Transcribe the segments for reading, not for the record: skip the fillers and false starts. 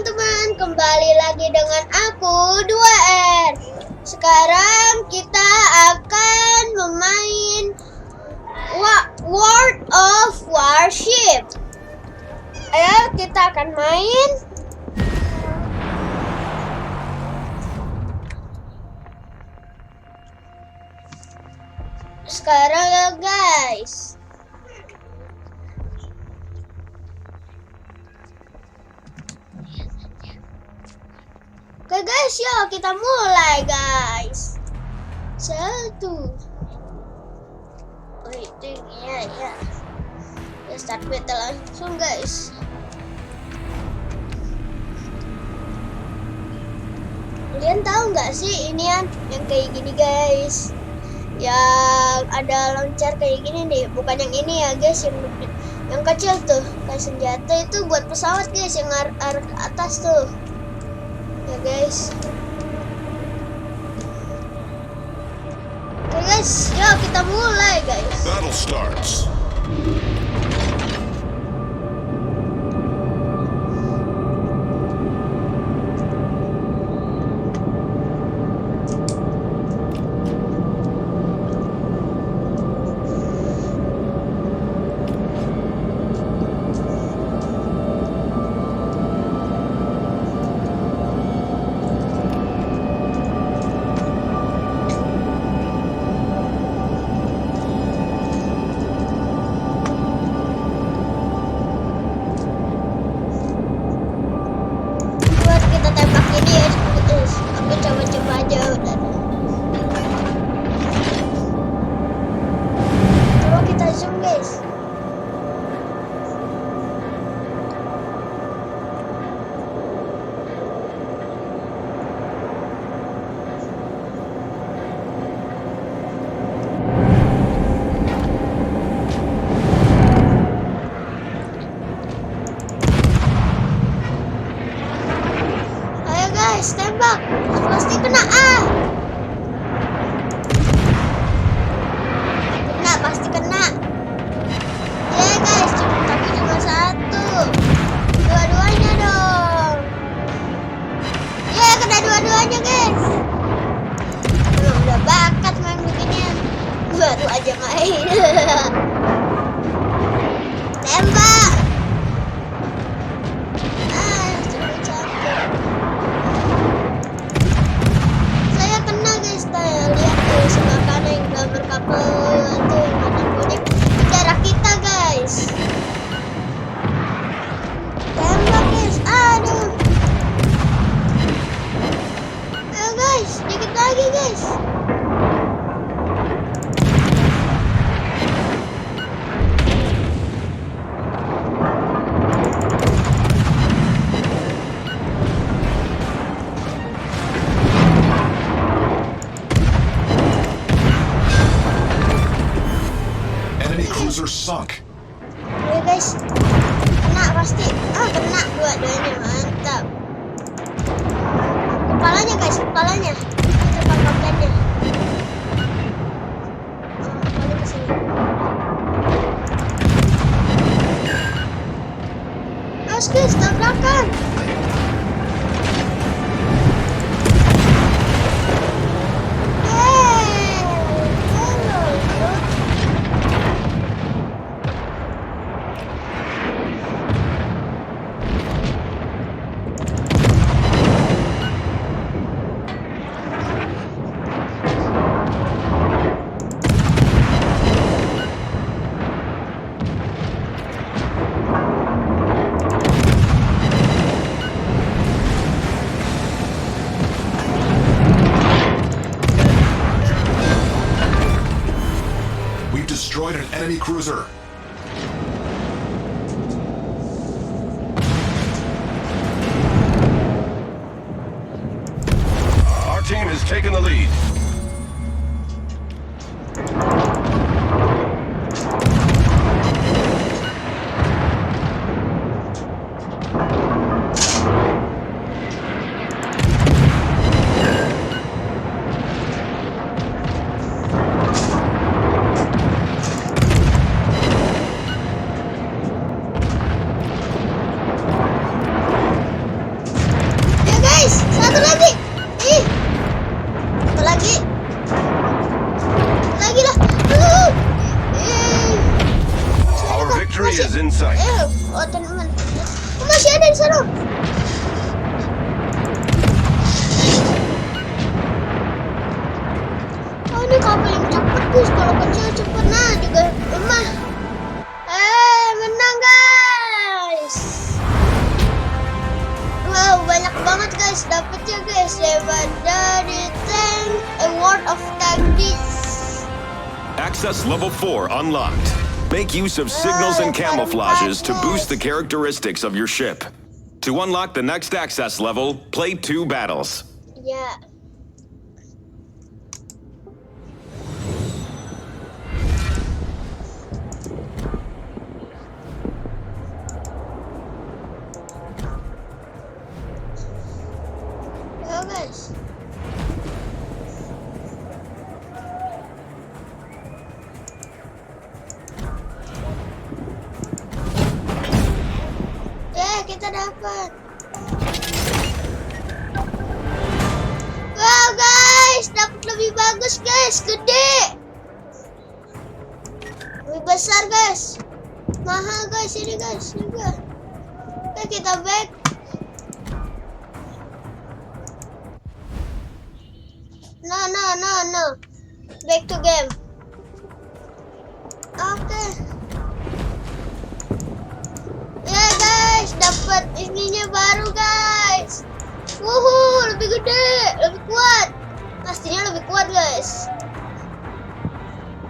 teman-teman, kembali lagi dengan aku 2R. Sekarang kita akan memain World of WarShip. Ayo kita akan main. Sekarang ya guys. Oke guys, yuk kita mulai guys. Satu. Oh itu ya. Ya start battle langsung guys. Kalian tahu nggak sih ini yang kayak gini guys? Yang ada launcher kayak gini nih, bukan yang ini ya guys, yang kecil tuh kayak senjata itu buat pesawat guys, yang arah ke atas tuh. Ya guys. Oke guys, yuk kita mulai guys. Battle starts. Tembak, pasti kena pasti kena ya guys, tapi cuma satu, dua-duanya dong ya, kena dua-duanya guys. Udah bakat main beginian, baru aja main. Tembak. Sebelah kanan yang gambar kapal itu mana kuning darah kita guys. Tembak guys, aduh. Ayo guys, dikit lagi guys. Cruiser sunk. Ya guys, kena pasti. Kena dua-duanya, mantap. Kepalanya guys, kepalanya. Coba kaptennya. Kepalanya kesini. Awas guys, tabrakan. Destroyed an enemy cruiser. Our team has taken the lead. sana. Oh, ini kapal yang cepet guys. Kalau kecil cepet, nah juga lemah. Menang guys. Wow, banyak banget guys dapetnya guys. Daripada di tank, award of tactics. Access level 4 unlocked. Make use of signals and camouflages to boost the characteristics of your ship. To unlock the next access level, play 2 battles. Ya. Ya guys. Kita dapat. Wow guys, dapat lebih bagus guys, gede. Lebih besar guys. Mahal guys ini guys juga. Oke, kita back. No. Back to game. Oke. Ya guys, dapat ininya baru guys. Wuhu, lebih gede, lebih kuat. Pastinya lebih kuat guys.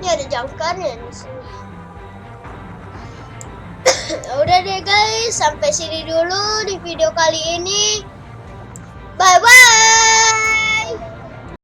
Ini ada jangkarnya di sini. Udah deh guys, sampai sini dulu di video kali ini.